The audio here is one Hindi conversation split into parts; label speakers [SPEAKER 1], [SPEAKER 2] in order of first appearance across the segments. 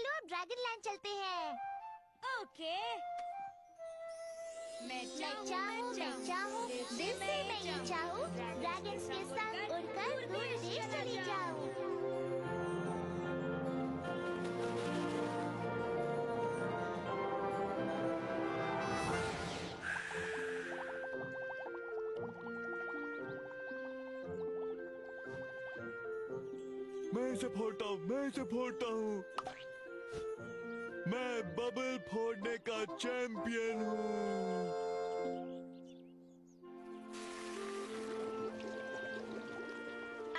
[SPEAKER 1] चलो अब ड्रैगन लैंड चलते हैं।
[SPEAKER 2] ओके। मैं
[SPEAKER 1] मैं चाहूँ दिल से मैं ये चाहूँ ड्रैगन्स के साथ उड़कर दूर देश चली जाऊँ।
[SPEAKER 3] मैं इसे फोड़ता हूँ। मैं बबल फोड़ने का चैंपियन हूँ।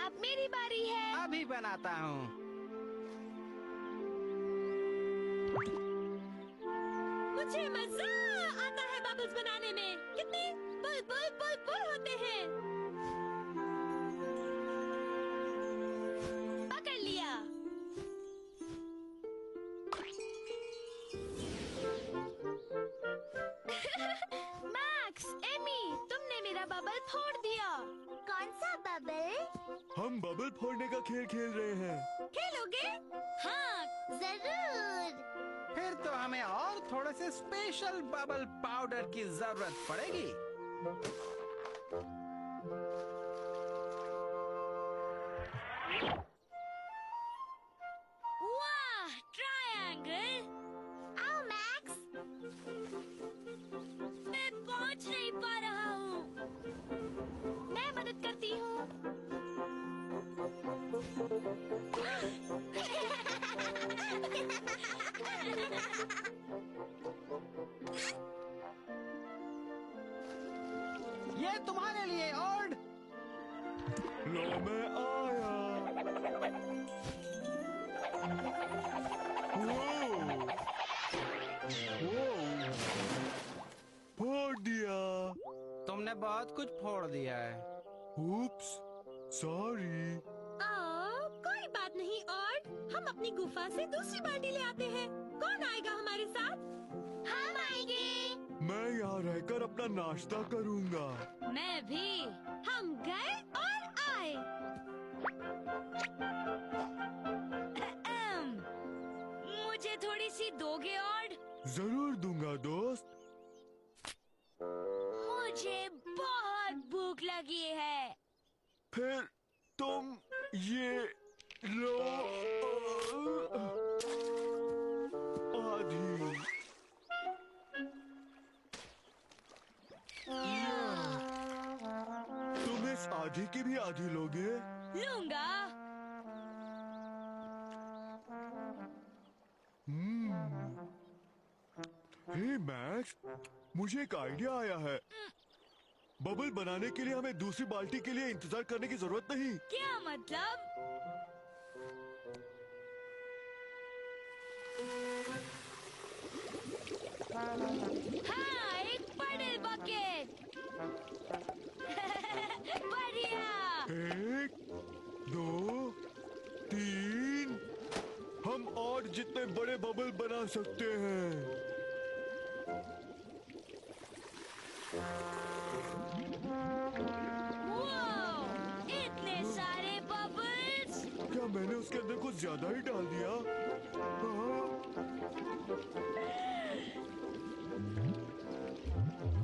[SPEAKER 2] अब मेरी बारी है।
[SPEAKER 4] अभी बनाता हूँ।
[SPEAKER 2] मुझे मजा आता है बबल्स बनाने में। कितने बुल बुल बुल बुल होते हैं। पकड़ लिया। मैक्स, एमी, तुमने मेरा बबल फोड़ दिया।
[SPEAKER 1] कौन सा बबल?
[SPEAKER 3] हम बबल फोड़ने का खेल खेल रहे हैं।
[SPEAKER 2] खेलोगे? हाँ।
[SPEAKER 1] जरूर।
[SPEAKER 4] फिर तो हमें और थोड़े से स्पेशल बबल पाउडर की जरूरत पड़ेगी।
[SPEAKER 2] वाह, ट्रायंगल।
[SPEAKER 1] आओ मैक्स।
[SPEAKER 2] मैं पहुंच नहीं पा रहा हूँ। मैं मदद करती हूँ।
[SPEAKER 4] ये तुम्हारे लिए ऑर्ड।
[SPEAKER 3] लो मैं आया। फोड़ दिया।
[SPEAKER 4] तुमने बहुत कुछ फोड़ दिया है।
[SPEAKER 3] उप्स, सॉरी।
[SPEAKER 2] कोई बात नहीं। और हम अपनी गुफा से दूसरी बाल्टी ले आते हैं। कौन आएगा हमारे साथ?
[SPEAKER 1] हम आएंगे।
[SPEAKER 3] मैं यहाँ रहकर अपना नाश्ता करूँगा।
[SPEAKER 2] मैं भी। हम गए और आए। मुझे थोड़ी सी दोगे? और
[SPEAKER 3] जरूर दूंगा दोस्त।
[SPEAKER 2] मुझे बहुत भूख लगी है।
[SPEAKER 3] फिर तुम ये लो आधी। तुम इस आधी की भी आधी लोगे?
[SPEAKER 2] लूंगा।
[SPEAKER 3] हे मैक्स, मुझे एक आइडिया आया है। बबल बनाने के लिए हमें दूसरी बाल्टी के लिए इंतजार करने की जरूरत नहीं।
[SPEAKER 2] क्या मतलब? हाँ, एक पडल बकेट। बढ़िया।
[SPEAKER 3] 1, 2, 3। हम और जितने बड़े बबल बना सकते हैं।
[SPEAKER 2] वाह, इतने सारे बबल्स।
[SPEAKER 3] क्या मैंने उसके अंदर कुछ ज्यादा ही डाल दिया? हाँ?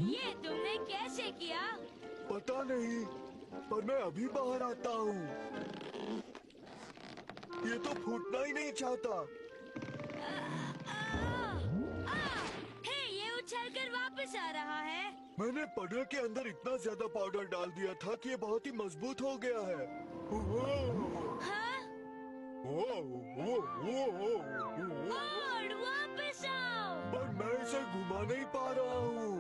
[SPEAKER 2] ये तुमने कैसे किया?
[SPEAKER 3] पता नहीं, पर मैं अभी बाहर आता हूँ। ये तो फूटना ही नहीं चाहता।
[SPEAKER 2] हे, ये उछलकर वापस आ रहा है।
[SPEAKER 3] मैंने पडल के अंदर इतना ज्यादा पाउडर डाल दिया था कि ये बहुत ही मजबूत हो गया है।
[SPEAKER 2] हाँ? और वापस आओ।
[SPEAKER 3] पर मैं इसे घुमा नहीं पा रहा हूँ।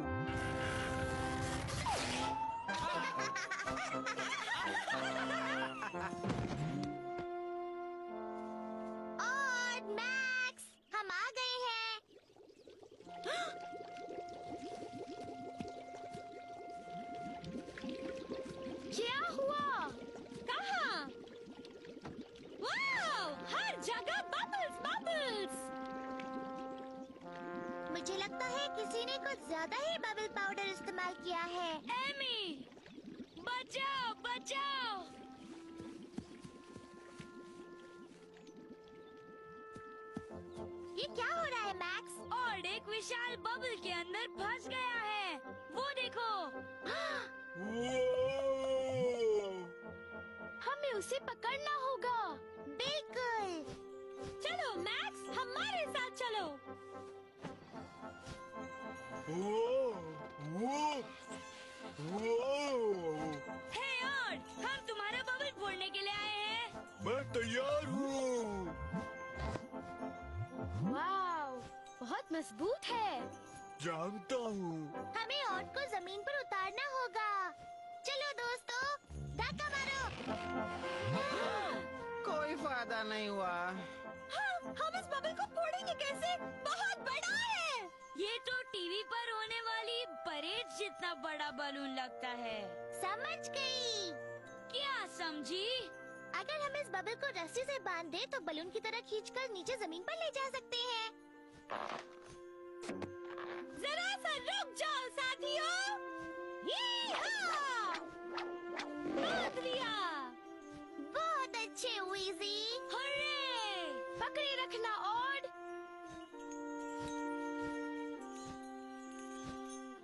[SPEAKER 1] और मैक्स, हम आ गए हैं।
[SPEAKER 2] क्या हुआ? कहाँ? वाह, हर जगह बबल्स बबल्स।
[SPEAKER 1] मुझे लगता है किसी ने कुछ ज्यादा ही बबल पाउडर इस्तेमाल किया है।
[SPEAKER 2] एमी, बचाओ बचाओ।
[SPEAKER 1] ये क्या हो रहा है मैक्स?
[SPEAKER 2] और एक विशाल बबल के अंदर फंस गया है। वो देखो।
[SPEAKER 1] हमें उसे पकड़ना होगा। बिल्कुल।
[SPEAKER 2] चलो मैक्स, हमारे साथ चलो। हे ऑड, हम तुम्हारा बबल फोड़ने के लिए आए हैं।
[SPEAKER 3] मैं तैयार हूँ।
[SPEAKER 1] वाव, बहुत मजबूत है।
[SPEAKER 3] जानता हूँ।
[SPEAKER 1] हमें ऑड को जमीन पर उतारना होगा। चलो दोस्तों, धक्का मारो।
[SPEAKER 4] कोई फायदा नहीं हुआ।
[SPEAKER 2] हाँ, हम इस बबल को फोड़ेंगे कैसे? बहुत बड़ा है। ये तो टीवी पर होने वाली परेड जितना बड़ा बलून लगता है।
[SPEAKER 1] समझ गई।
[SPEAKER 2] क्या समझी?
[SPEAKER 1] अगर हम इस बबल को रस्सी से बांध दें तो बलून की तरह खींचकर नीचे जमीन पर ले जा सकते हैं।
[SPEAKER 2] जरा सा रुक जाओ साथियों। बांध लिया।
[SPEAKER 1] बहुत अच्छे वीज़ी।
[SPEAKER 2] हर्रे!
[SPEAKER 1] पकड़े रखना ऑड।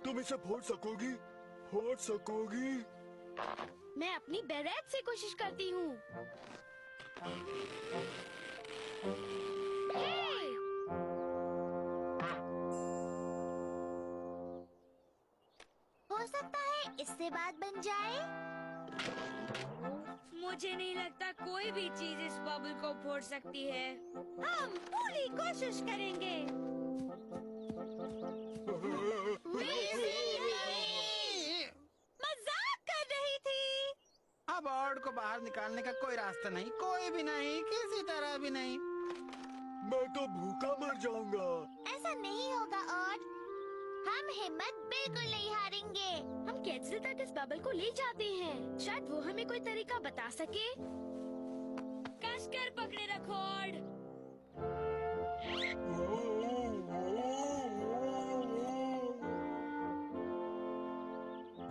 [SPEAKER 3] तुम इसे फोड़ सकोगी? फोड़ सकोगी?
[SPEAKER 1] मैं अपनी बैरेट से कोशिश करती हूँ। हो सकता है इससे बात बन जाए।
[SPEAKER 2] मुझे नहीं लगता कोई भी चीज इस बबल को फोड़ सकती है। हम पूरी कोशिश करेंगे। मजाक कर रही थी।
[SPEAKER 4] अब ऑड को बाहर निकालने का कोई रास्ता नहीं, कोई भी नहीं, किसी तरह भी नहीं।
[SPEAKER 3] मैं तो भूखा मर जाऊंगा।
[SPEAKER 1] ऐसा नहीं होगा ऑड। हम हिम्मत बिल्कुल नहीं हारेंगे। हम कैंसिल तक इस बबल को ले जाते हैं। शायद वो हमें कोई तरीका बता सके।
[SPEAKER 2] कसकर पकड़े रखो ऑड।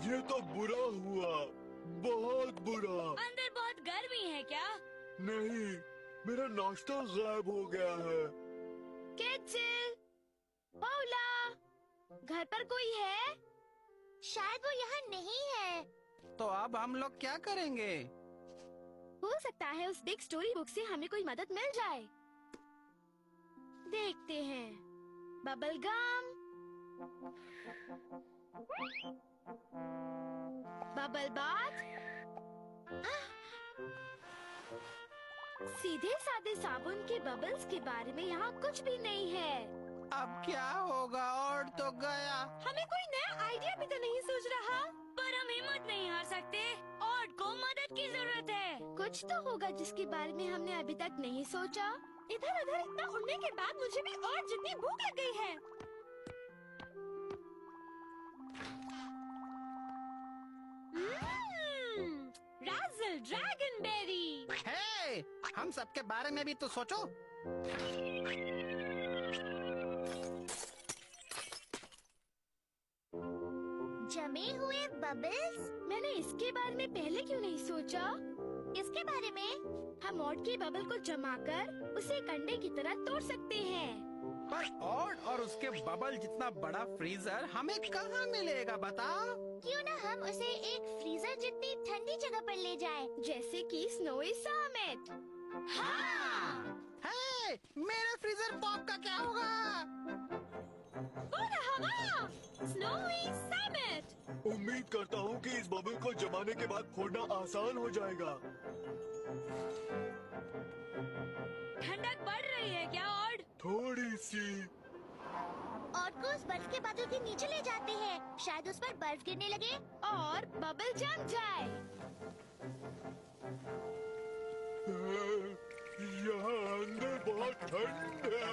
[SPEAKER 3] ये तो बुरा हुआ, बहुत बुरा।
[SPEAKER 2] अंदर बहुत गर्मी है क्या?
[SPEAKER 3] नहीं, मेरा नाश्ता गायब हो गया है।
[SPEAKER 1] कैंसिल। पाउला, घर पर कोई है? शायद वो यहाँ नहीं है।
[SPEAKER 4] तो अब हम लोग क्या करेंगे?
[SPEAKER 1] हो सकता है उस बिग स्टोरी बुक से हमें कोई मदद मिल जाए। देखते हैं। Bubble gum, bubble bath. सीधे साधे साबुन के बबल्स के बारे में यहाँ कुछ भी नहीं है।
[SPEAKER 4] अब क्या होगा? ऑड तो गया।
[SPEAKER 2] हमें कोई नया आइडिया भी तो नहीं सूझ रहा। पर हम हिम्मत नहीं हार सकते। ऑड को मदद की जरूरत है।
[SPEAKER 1] कुछ तो होगा जिसके बारे में हमने अभी तक नहीं सोचा।
[SPEAKER 2] इधर उधर इतना उड़ने के बाद मुझे भी और जितनी भूख लग गई है। राज़ल ड्रैगन बेरी।
[SPEAKER 4] हे, हम सबके बारे में भी तो सोचो।
[SPEAKER 1] जमे हुए बबल्स। मैंने इसके बारे में पहले क्यों नहीं सोचा? इसके बारे में हम ऑड के बबल को जमाकर उसे एक अंडे की तरह तोड़ सकते हैं।
[SPEAKER 4] पर ऑड और उसके बबल जितना बड़ा फ्रीजर हमें कहाँ मिलेगा बताओ?
[SPEAKER 1] क्यों न हम उसे एक फ्रीजर जितनी ठंडी जगह पर ले जाएं, जैसे कि स्नोई समिट।
[SPEAKER 4] हाँ। हे, मेरे फ्रीजर पॉप का क्या होगा?
[SPEAKER 2] वो रहा वहाँ, स्नोवी समिट।
[SPEAKER 3] उम्मीद करता हूँ कि इस बबल को जमाने के बाद फोड़ना आसान हो जाएगा।
[SPEAKER 2] ठंडक बढ़ रही है क्या ऑड?
[SPEAKER 3] थोड़ी सी।
[SPEAKER 1] ऑड को उस बर्फ के बादल के नीचे ले जाते हैं। शायद उस पर बर्फ गिरने लगे और बबल जम जाए।
[SPEAKER 3] यहाँ अंदर बहुत ठंड है।